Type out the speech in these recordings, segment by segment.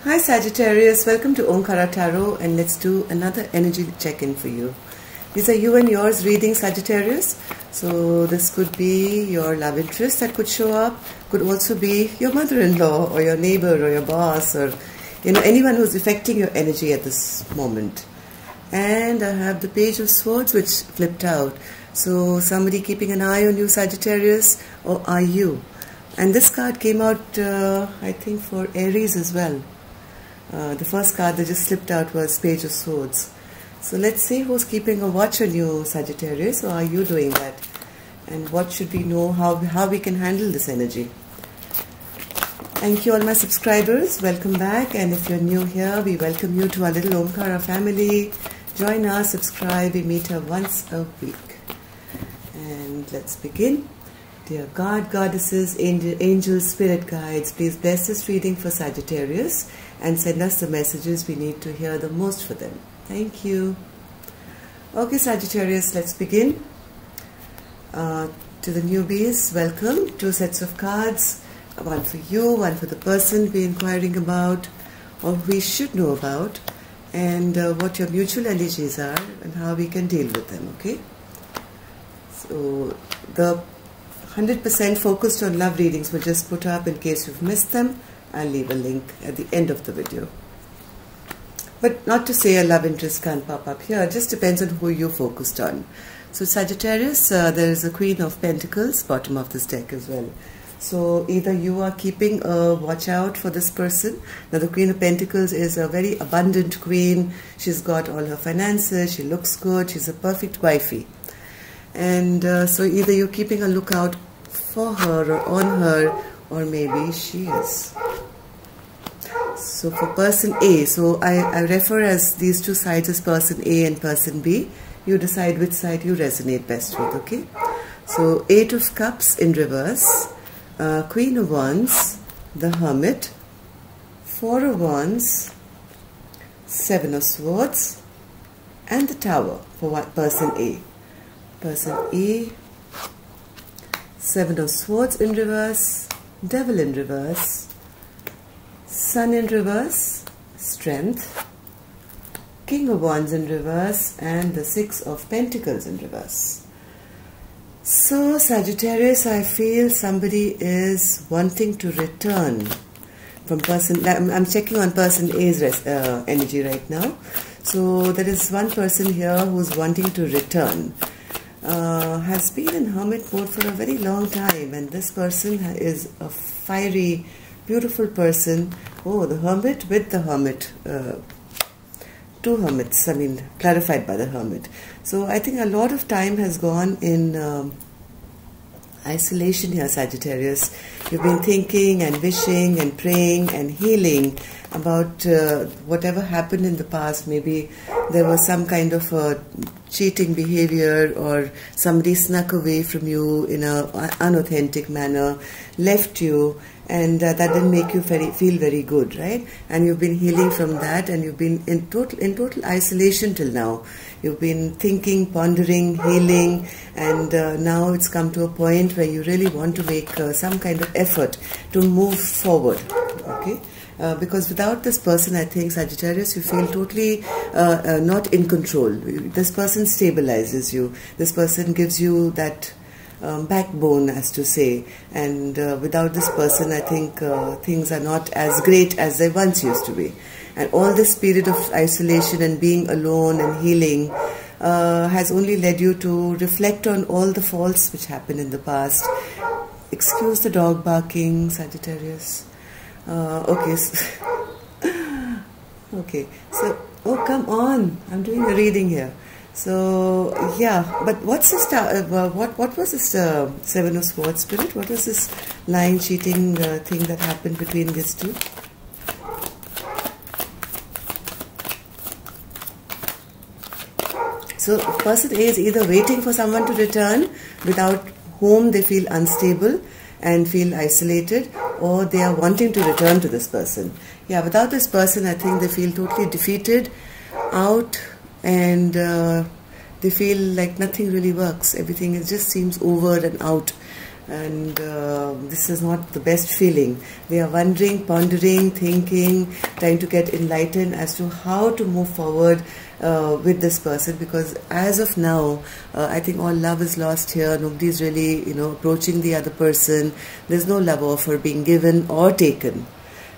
Hi Sagittarius, welcome to Omkara Tarot, and let's do another energy check-in for you. These are you and yours reading, Sagittarius. So this could be your love interest that could show up, could also be your mother-in-law or your neighbor or your boss or anyone who's affecting your energy at this moment. And I have the Page of Swords which flipped out. So somebody keeping an eye on you, Sagittarius, or are you? And this card came out, I think, for Aries as well. The first card that just slipped out was Page of Swords. So let's see who's keeping a watch on you, Sagittarius, or are you doing that? And what should we know, how we can handle this energy? Thank you all my subscribers. Welcome back. And if you're new here, we welcome you to our little Omkara family. Join us, subscribe. We meet here once a week. And let's begin. Dear God, goddesses, angels, spirit guides, please bless this reading for Sagittarius and send us the messages we need to hear the most for them. Thank you. Okay, Sagittarius, let's begin. To the newbies, welcome. 2 sets of cards, one for you, one for the person we're inquiring about or we should know about, and what your mutual energies are and how we can deal with them, okay? So the 100% focused on love readings were just put up in case you've missed them. I'll leave a link at the end of the video. But not to say a love interest can't pop up here, it just depends on who you're focused on. So Sagittarius, there is a Queen of Pentacles, bottom of this deck as well. So either you are keeping a watch out for this person. Now the Queen of Pentacles is a very abundant queen. She's got all her finances, she looks good, she's a perfect wifey. And so either you're keeping a lookout for her or on her, or maybe she is. So for person A, so I refer as these two sides as person A and person B. You decide which side you resonate best with, okay? So 8 of Cups in reverse, Queen of Wands, the Hermit, 4 of Wands, 7 of Swords, and the Tower for person A. Person A, 7 of Swords in reverse, Devil in reverse, Sun in reverse, Strength, King of Wands in reverse, and the 6 of Pentacles in reverse. So Sagittarius, I feel somebody is wanting to return from person. I'm checking on person A's energy right now. So there is one person here who's wanting to return. Has been in hermit mode for a very long time, and this person is a fiery, beautiful person. Oh, the Hermit with the Hermit. 2 hermits, I mean, clarified by the Hermit. So I think a lot of time has gone in isolation here, Sagittarius. You've been thinking and wishing and praying and healing about whatever happened in the past. Maybe there was some kind of cheating behavior, or somebody snuck away from you in an unauthentic manner, left you, and that didn't make you feel very good, right? And you've been healing from that, and you've been in total isolation till now. You've been thinking, pondering, healing, and now it's come to a point where you really want to make some kind of effort to move forward, okay? Because without this person, I think, Sagittarius, you feel totally not in control. This person stabilizes you. This person gives you that backbone, as to say. And without this person, I think things are not as great as they once used to be. And all this period of isolation and being alone and healing has only led you to reflect on all the faults which happened in the past. Excuse the dog barking, Sagittarius. Okay. Okay. So, oh, come on. I'm doing a reading here. So, yeah. But what's this? What was this 7 of Swords spirit? What was this lying, cheating thing that happened between these two? So, person A is either waiting for someone to return, without whom they feel unstable and feel isolated, or they are wanting to return to this person. Yeah, without this person, I think they feel totally defeated, out, and they feel like nothing really works. Everything just seems over and out. and this is not the best feeling. They are wondering, pondering, thinking, trying to get enlightened as to how to move forward with this person, because as of now I think all love is lost here. Nobody is really approaching the other person. There's no love offer being given or taken,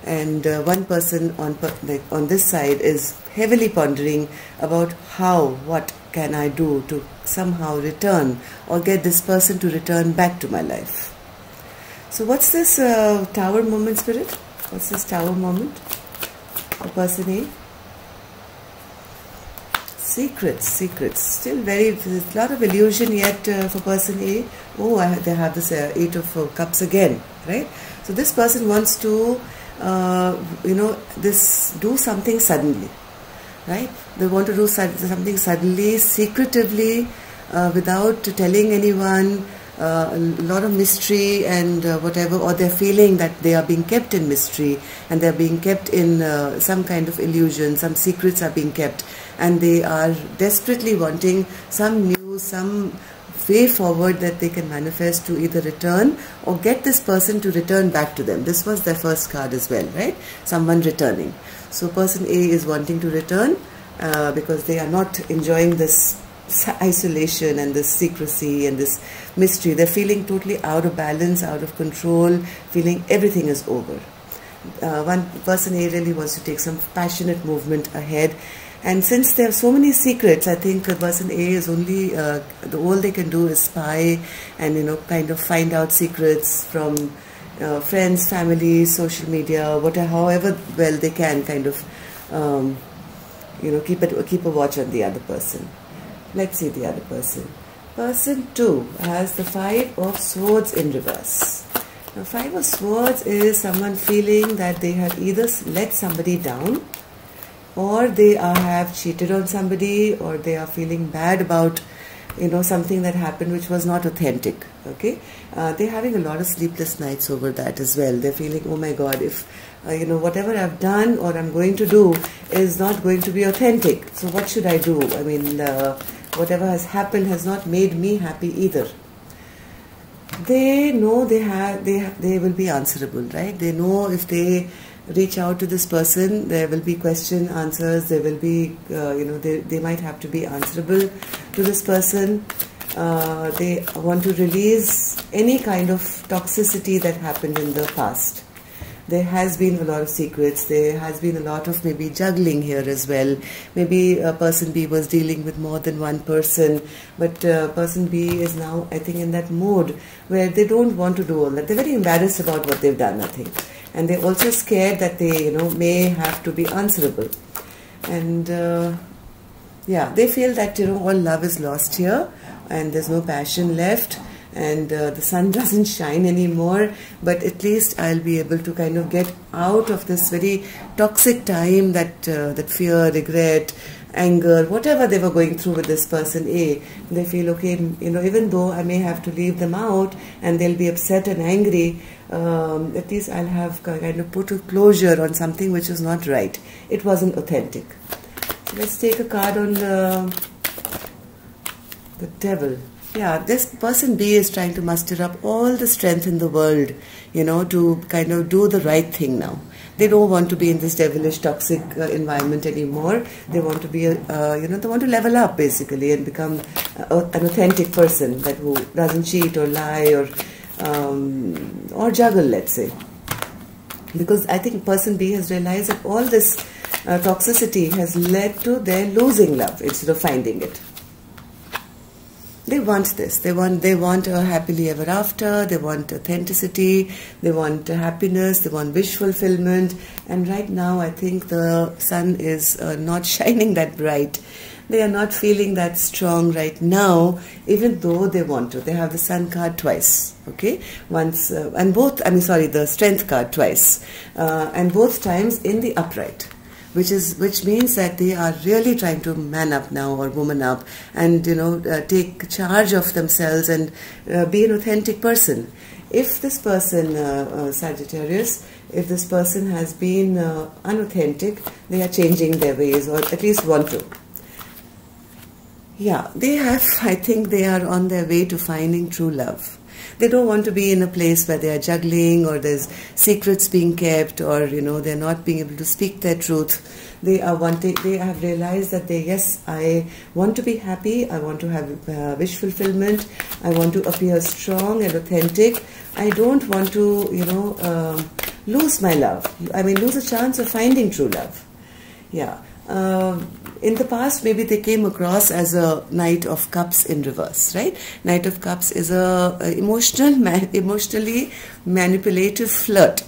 and one person on this side is heavily pondering about what can I do to somehow return or get this person to return back to my life. So what's this tower moment, Spirit? What's this tower moment for person A? Secrets. Still there's a lot of illusion yet for person A. Oh, they have this Eight of Cups again, right? So this person wants to, do something suddenly, right? They want to do something suddenly, secretively, without telling anyone. A lot of mystery and whatever, or they're feeling that they are being kept in mystery and they're being kept in some kind of illusion. Some secrets are being kept, and they are desperately wanting some news, some way forward that they can manifest to either return or get this person to return back to them. This was their first card as well, right? Someone returning. So person A is wanting to return because they are not enjoying this isolation and this secrecy and this mystery. They're feeling totally out of balance, out of control, feeling everything is over. One person A really wants to take some passionate movement ahead, and since there are so many secrets, I think person A is only all they can do is spy and kind of find out secrets from friends, family, social media, whatever, however well they can kind of keep a watch on the other person. Let's see the other person. Person 2 has the Five of Swords in reverse. Now, Five of Swords is someone feeling that they have either let somebody down, or they have cheated on somebody, or they are feeling bad about something that happened which was not authentic. Okay, they're having a lot of sleepless nights over that as well. They're feeling, oh my God, if whatever I've done or I'm going to do is not going to be authentic, so what should I do? I mean, whatever has happened has not made me happy either. They know they will be answerable, right? They know if they reach out to this person, there will be question answers. There will be they might have to be answerable to this person. They want to release any kind of toxicity that happened in the past. There has been a lot of secrets. There has been a lot of maybe juggling here as well. Maybe person B was dealing with more than one person, but person B is now, I think, in that mode where they don't want to do all that. They're very embarrassed about what they've done, I think. And they're also scared that they, may have to be answerable. And they feel that, all love is lost here and there's no passion left. And the sun doesn't shine anymore, but at least I'll be able to kind of get out of this very toxic time that fear, regret, anger, whatever they were going through with this person A. They feel, okay, even though I may have to leave them out and they'll be upset and angry, at least I'll have kind of put a closure on something which was not right. It wasn't authentic. So let's take a card on the Devil. Yeah, this person B is trying to muster up all the strength in the world, to kind of do the right thing now. They don't want to be in this devilish, toxic environment anymore. They want to be, they want to level up basically and become an authentic person who doesn't cheat or lie or juggle, let's say. Because I think person B has realized that all this toxicity has led to their losing love instead of finding it. They want this. They want a happily ever after. They want authenticity. They want happiness. They want wish fulfillment. And right now, I think the sun is not shining that bright. They are not feeling that strong right now, even though they want to. They have the Sun card twice. Okay, once and both. The Strength card twice, and both times in the upright. Which means that they are really trying to man up now or woman up and take charge of themselves and be an authentic person. If this person, Sagittarius, if this person has been unauthentic, they are changing their ways, or at least want to. Yeah, they have. I think they are on their way to finding true love. They don't want to be in a place where they are juggling, or there's secrets being kept, or they're not being able to speak their truth. They have realized that yes, I want to be happy, I want to have wish fulfillment, I want to appear strong and authentic. I don't want to, lose my love. I mean, lose a chance of finding true love. Yeah. In the past, maybe they came across as a Knight of Cups in reverse, right? Knight of Cups is a emotionally manipulative flirt.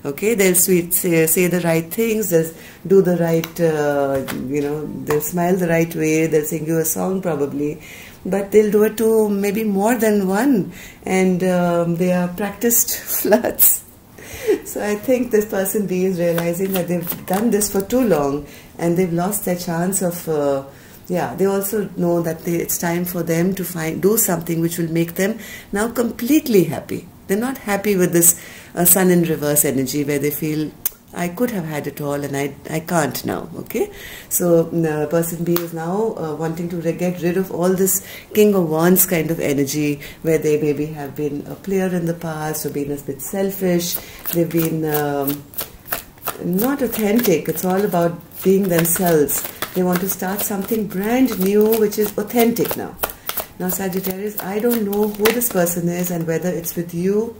Okay, they'll say the right things, they'll do the right, they'll smile the right way, they'll sing you a song probably, but they'll do it to maybe more than one, and they are practiced flirts. So I think this person B is realizing that they've done this for too long and they've lost their chance of, they also know that it's time for them to do something which will make them now completely happy. They're not happy with this sun in reverse energy where they feel, I could have had it all and I can't now, okay? So person B is now wanting to get rid of all this King of Wands kind of energy where they maybe have been a player in the past or been a bit selfish. They've been not authentic. It's all about being themselves. They want to start something brand new which is authentic now. Now Sagittarius, I don't know who this person is and whether it's with you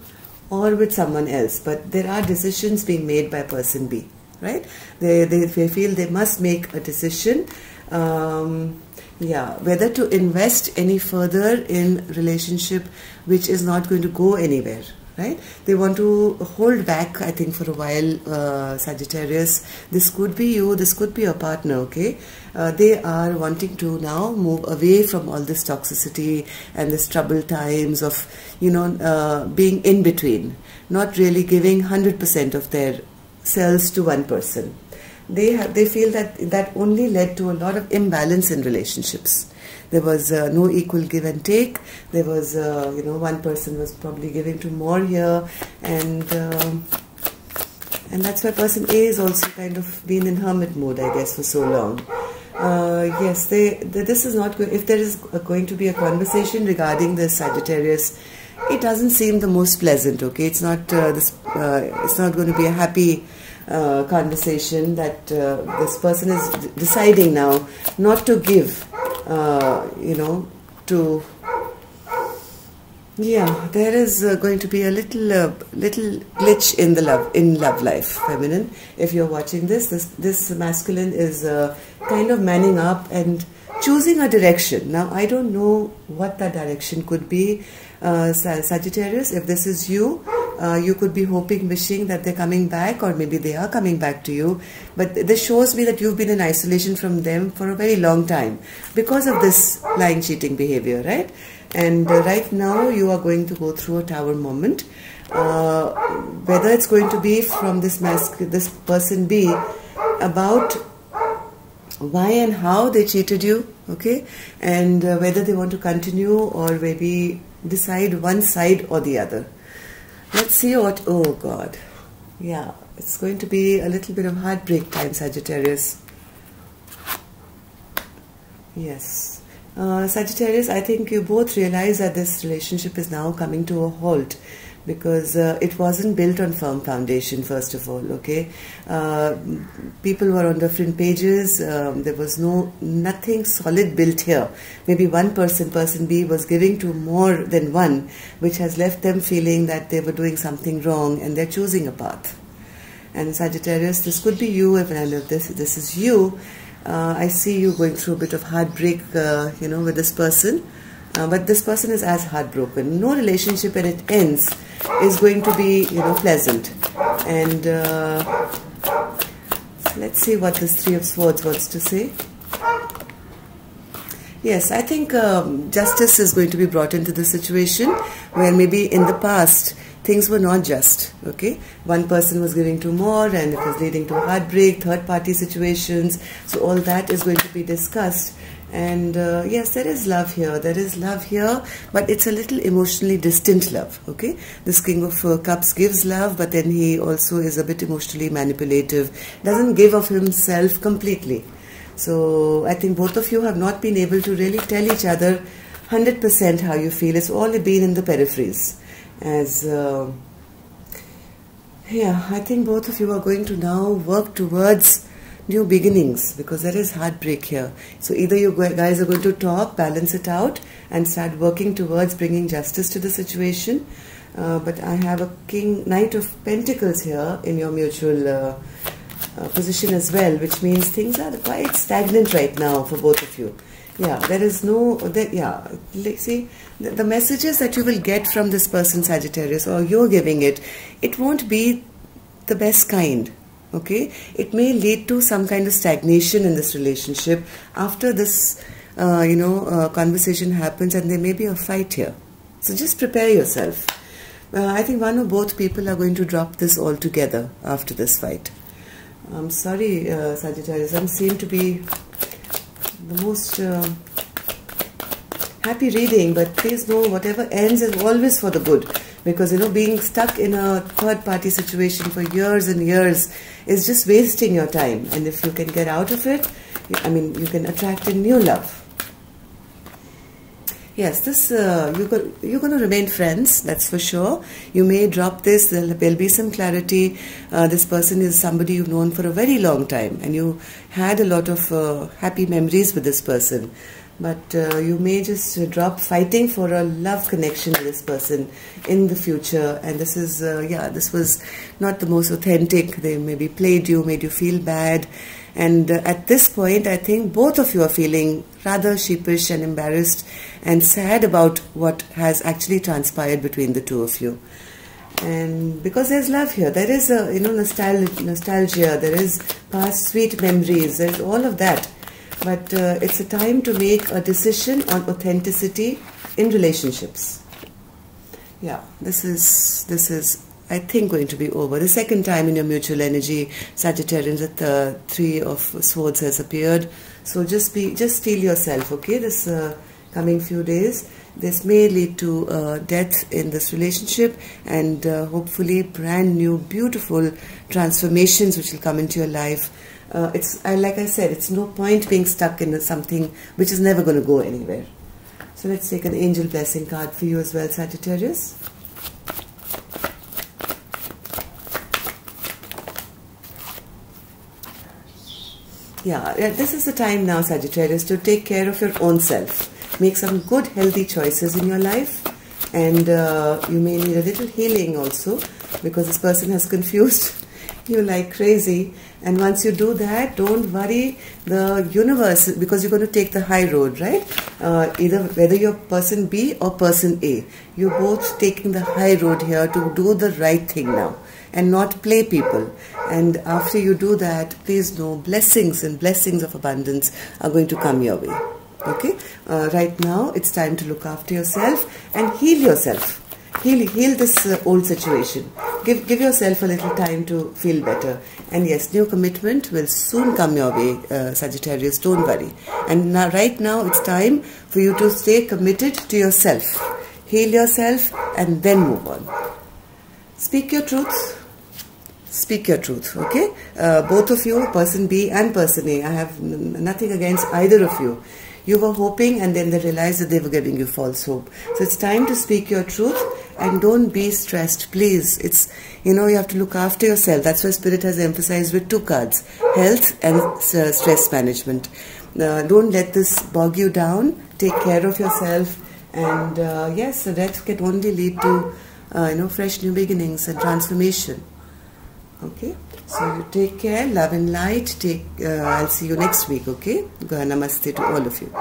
or with someone else, but there are decisions being made by person B, right? They feel they must make a decision, whether to invest any further in relationship which is not going to go anywhere, right? They want to hold back, I think, for a while, Sagittarius. This could be you, this could be your partner, okay? They are wanting to now move away from all this toxicity and this troubled times of, being in between, not really giving 100% of their selves to one person. They feel that only led to a lot of imbalance in relationships. There was no equal give and take. There was, one person was probably giving to more here, and that's why person A is also kind of been in hermit mode, I guess, for so long. Yes, this is not good. If there is going to be a conversation regarding this Sagittarius, it doesn't seem the most pleasant. Okay, it's not it's not going to be a happy conversation. That this person is deciding now not to give. There is going to be a little glitch in the love life, feminine. If you're watching this masculine is kind of manning up and choosing a direction. Now I don't know what that direction could be, Sagittarius. If this is you, you could be hoping, wishing that they're coming back, or maybe they are coming back to you. But this shows me that you've been in isolation from them for a very long time because of this lying, cheating behavior, right? And right now you are going to go through a tower moment. Whether it's going to be from this person B about why and how they cheated you, okay, and whether they want to continue or maybe decide one side or the other. Let's see what, oh God, yeah, it's going to be a little bit of heartbreak time, Sagittarius. Yes. Sagittarius, I think you both realize that this relationship is now coming to a halt because it wasn't built on firm foundation, first of all, okay? People were on different pages. There was nothing solid built here. Maybe one person B, was giving to more than one, which has left them feeling that they were doing something wrong and they're choosing a path. And Sagittarius, this could be you. If this is you, I see you going through a bit of heartbreak, with this person. But this person is as heartbroken. No relationship when it ends is going to be, pleasant. And let's see what this Three of Swords wants to say. Yes, I think justice is going to be brought into the situation where maybe in the past things were not just, okay? One person was giving to more and it was leading to heartbreak, third-party situations. So all that is going to be discussed. And yes, there is love here. There is love here, but it's a little emotionally distant love, okay? This King of Cups gives love, but then he also is a bit emotionally manipulative. Doesn't give of himself completely. So I think both of you have not been able to really tell each other 100% how you feel. It's all been in the peripheries. as yeah, I think both of you are going to now work towards new beginnings, because there is heartbreak here. So either you guys are going to talk, balance it out, and start working towards bringing justice to the situation. But I have a Knight of Pentacles here in your mutual position as well, which means things are quite stagnant right now for both of you. Yeah, there is no, see, the messages that you will get from this person, Sagittarius, or you're giving it, it won't be the best kind, okay? It may lead to some kind of stagnation in this relationship after this, conversation happens, and there may be a fight here. So just prepare yourself. I think one or both people are going to drop this altogether after this fight. I'm sorry, Sagittarius, I seem to be the most happy reading, but please know whatever ends is always for the good, because being stuck in a third party situation for years and years is just wasting your time. And if you can get out of it, I mean, you can attract a new love. Yes, this you're going to remain friends, that's for sure. You may drop this, there'll be some clarity. This person is somebody you've known for a very long time, and you had a lot of happy memories with this person. But you may just drop fighting for a love connection with this person in the future. And this is, this was not the most authentic. They maybe played you, made you feel bad. And at this point, I think both of you are feeling rather sheepish and embarrassed and sad about what has actually transpired between the two of you. And because there's love here, there is a nostalgia, there is past sweet memories, there's all of that. But it's a time to make a decision on authenticity in relationships. Yeah, this is I think going to be over. The second time in your mutual energy, Sagittarians, that the Three of Swords has appeared. So just steel yourself, okay? This coming few days, this may lead to death in this relationship, and hopefully brand new, beautiful transformations which will come into your life. Like I said, it's no point being stuck in something which is never going to go anywhere. So let's take an angel blessing card for you as well, Sagittarius. Yeah, this is the time now, Sagittarius, to take care of your own self. Make some good, healthy choices in your life. And you may need a little healing also, because this person has confused you like crazy. And once you do that, don't worry the universe, because you're going to take the high road, right? Either whether you're person B or person A, you're both taking the high road here to do the right thing now and not play people. And after you do that, please know blessings and blessings of abundance are going to come your way. Okay? Right now, it's time to look after yourself and heal yourself. Heal this old situation. Give yourself a little time to feel better. And yes, new commitment will soon come your way, Sagittarius. Don't worry. And now, right now, it's time for you to stay committed to yourself. Heal yourself and then move on. Speak your truth. Speak your truth, okay? Both of you, person B and person A, I have nothing against either of you. You were hoping, and then they realized that they were giving you false hope. So it's time to speak your truth, and don't be stressed, please. It's, you have to look after yourself. That's why Spirit has emphasized with two cards, health and stress management. Don't let this bog you down. Take care of yourself, and yes, that can only lead to, fresh new beginnings and transformation. Okay, so you take care, love and light. I'll see you next week, okay? Namaste to all of you.